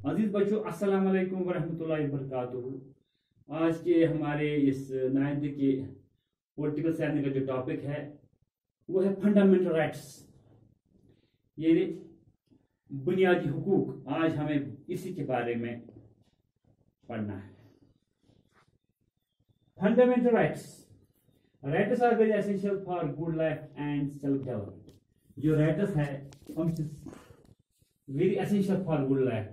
अजीज बच्चों, अस्सलाम वालेकुम वरहमतुल्लाहि वबरकातुहू। आज के हमारे इस 9th के पॉलिटिकल साइंस का जो टॉपिक है वो है फंडामेंटल राइट्स, यानी बुनियादी हुकूक। आज हमें इसी के बारे में पढ़ना है। Fundamental rights are very essential for good life and self development. जो राइट्स है हम very essential for good life,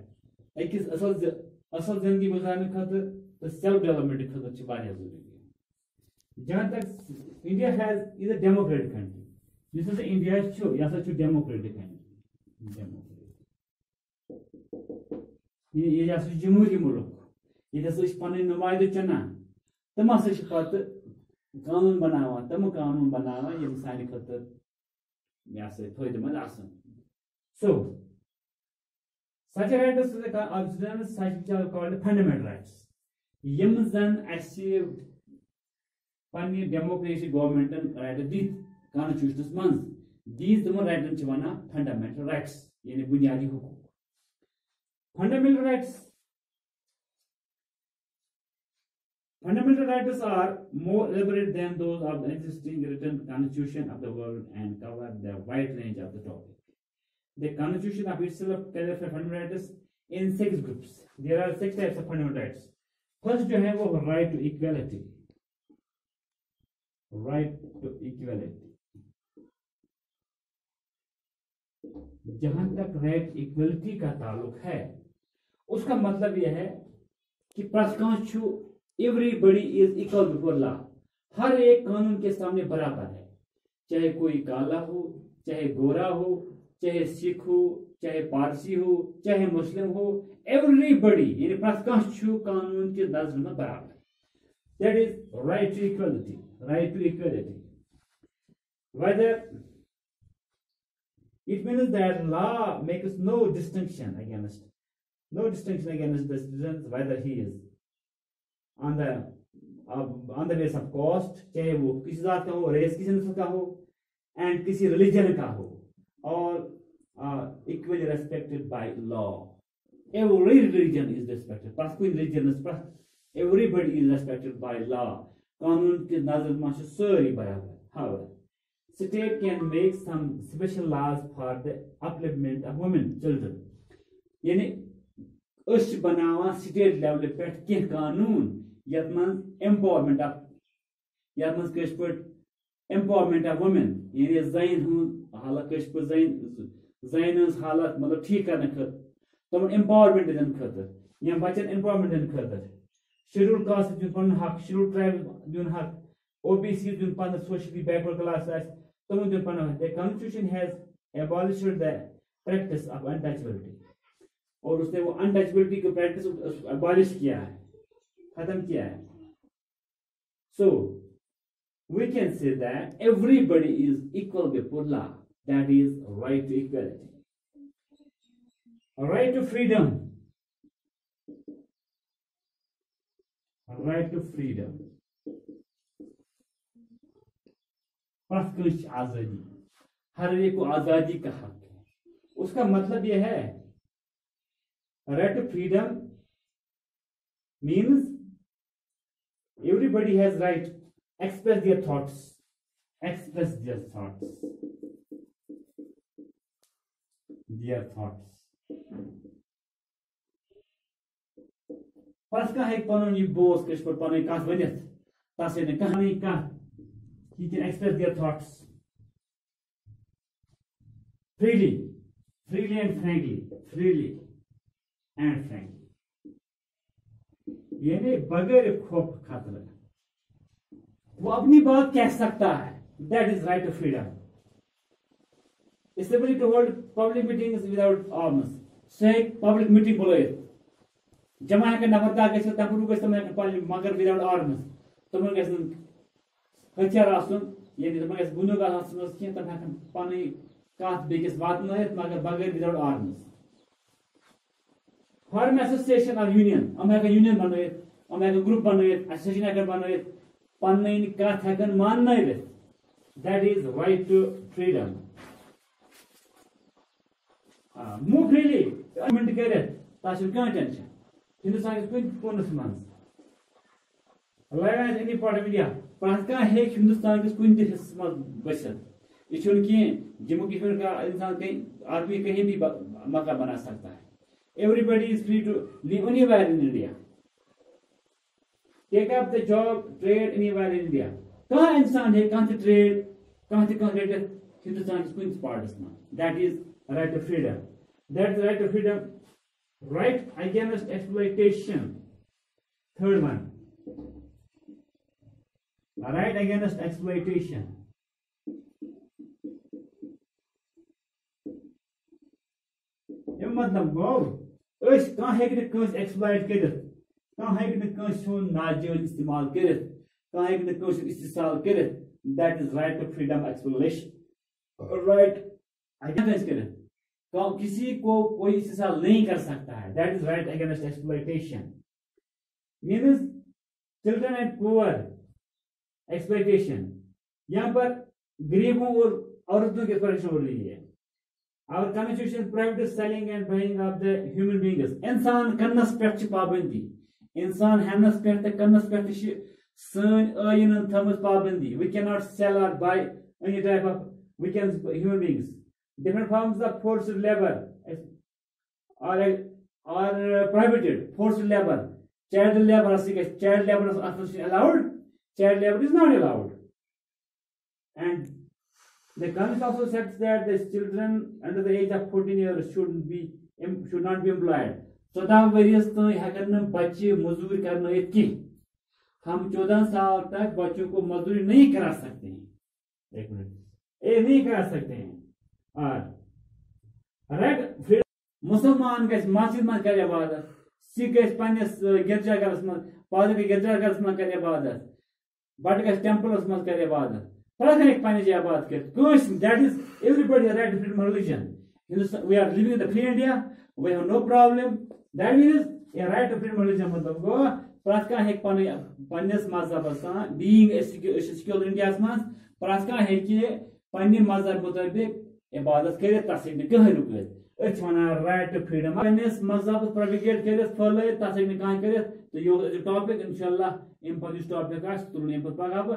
अकिस असल जिंदगी गुजारने खातिर तो सेल्फ डेवलपमेंट खातिर जरूरी। जहां तक India is a democratic country, जिस इंडिया यह डेमोक्रेटिक कंट्री, ये जमहूरी मुल्क, ये पन नुमाइंदे चुनान, तम पे कानून बनावान, तम कानून बनावान यम सानि खतर फायदेमंद आसन। सो such rights are called fundamental rights. Yem zan asi pani democracy government right dit constitution mans these the right chwana fundamental rights, yani bunyadi hukuk. Fundamental rights are more elaborate than those of the existing written constitution of the world and cover the wide range of the topic. The constitution of itself classifies fundamental rights in 6 groups. There are 6 types of fundamental rights. First जो है वो right to equality. Right to equality. जहां तक right equality का ताल्लुक है, उसका मतलब यह है कि everybody is equal before law. हर एक कानून के सामने बराबर है, चाहे कोई काला हो, चाहे गोरा हो, चाहे सिख हो, चाहे पारसी हो, चाहे मुस्लिम हो, एवरीबडी यानी प्रत्येक कानून के नजर में बराबर। That is right to equality. Right to equality whether it means that law makes no distinction against the citizens, whether he is on the basis of caste, चाहे वो किसी जात का हो, रेस किसी नस्ल का हो, एंड किसी रिलीजन का हो, or equally respected by law. Every religion is respected. Everybody is respected by law. कानून के नजर में सारी बराबर. However, state can make some special laws for the upliftment of women, children. यानी उस बनावा स्टेट लेवल पे के कानून यत मन एम्पावरमेंट ऑफ वुमेन, यानी जैन हूं हालत जैन हालत मतलब ठीक करने खतर तम एम्पावरमेंट दिन खतर या बच्चन एम्पावरमेंट दिन खतर शेड्यूल कास्ट दिन पन हक, शेड्यूल ट्राइब दिन हक, ओबीसी दिन पन सोशली बैकवर्ड क्लास तम दिन पन हक। The constitution has abolished the practice of untouchability, और उसने वो अनटचबिलिटी की प्रैक्टिस अबॉलिश किया है, खत्म किया है। सो we can say that everybody is equal before law. That is right to equality. Right to freedom. Right to freedom. प्रत्येक आजादी, हर एक को आजादी का हक है। उसका मतलब यह है right to freedom means everybody has right express their thoughts. First का है पन ये बोस किस पर पन कथ वनित तासे ने कहानी का he can express their thoughts freely and frankly यानी बगैर खौफ खतरे वो अपनी बात कह सकता है। That is right to freedom. It's ability to hold public meetings without arms. Say public meeting बुलाए जमा है कि नफरता कैसे तंबू कैसे मगर without arms तुम कैसे हथियार आसन ये तुम कैसे गुनो का आसन कि तुम है पानी काट बेकिस बात नहीं मगर बगैर without arms. Form association or union, हम है यूनियन बनाए, हम है ग्रुप बनाए, एसोसिएशन है बनाए, पन्ने का थकन मान नहीं रहे। That is right to freedom. Move freely, argument करे, तक टेंशन हिंदुस्तान कुछ कोनस मज language any part of India प्रत कह हिंदुस्तान किस कुछ हिस्स मज बसित यह कह जम्मू कश्मीर का इंसान कहीं आदमी कहीं भी मकान बना सकता है everybody is free to live anywhere in India take up the job trade anywhere in India कह इंसान है कह ट्रेड कह रेट हिंदुस्तान किस कुछ पार्टस में that is right to freedom. That's the right to freedom. Right against exploitation. Third one. Right against exploitation. ये मतलब गो अस कह हेक कस एक्सप्लॉइट करित कह हेक कस नाजायज इस्तेमाल करित कह हेक कस इस्तेमाल करित that is right to freedom exploration right against करित किसी को कोई इस्तेमाल नहीं कर सकता है that is right against exploitation means children and poor exploitation यहाँ पर गरीबों और औरतों की प्रोटेक्शन हो रही है Our constitution prohibits selling and buying of the human beings. इंसान कन्नस पे पाबंदी इंसान हनस पे कन्नस पे सन आयन थमस पाबंदी we cannot sell or buy any type of human beings. Different forms of forced labor are prohibited. Forced labor, child labor is allowed, child labor is not allowed. And the Constitution also says that the children under the age of 14 years should not be employed. 14 various तक हेकन बच्चे मजदूरी करना की हम 14 साल तक बच्चों को मजदूरी नहीं करा सकते हैं एक मिनट ये नहीं करा सकते हैं और राइट मुसलमान गस मस्जिद में करे इबादत सिख गस पन्नस गिरजाघरस में पादरी के गिरजाघरस में करे इबादत बट गस टेंपलस में करे इबादत प्रत्येक पन्ने जगह बात कर that is everybody right to freedom of religion we are living in the free India we have no problem that is a right to freedom of religion मतलब गो प्रत कह हेक पन्नस मजहबस बीइंग ए सिक्योर इंडिया मज प्रत कह हेक पन्ने मजहब मुताबिक इबादत कर तस कह रुक वन राइट टू फ्रीडम पन्नस मजहब प्रोपिगेट कर फैल तस कह कर तो ये टॉपिक इंशाल्लाह अम पे टॉपिक तुल पगह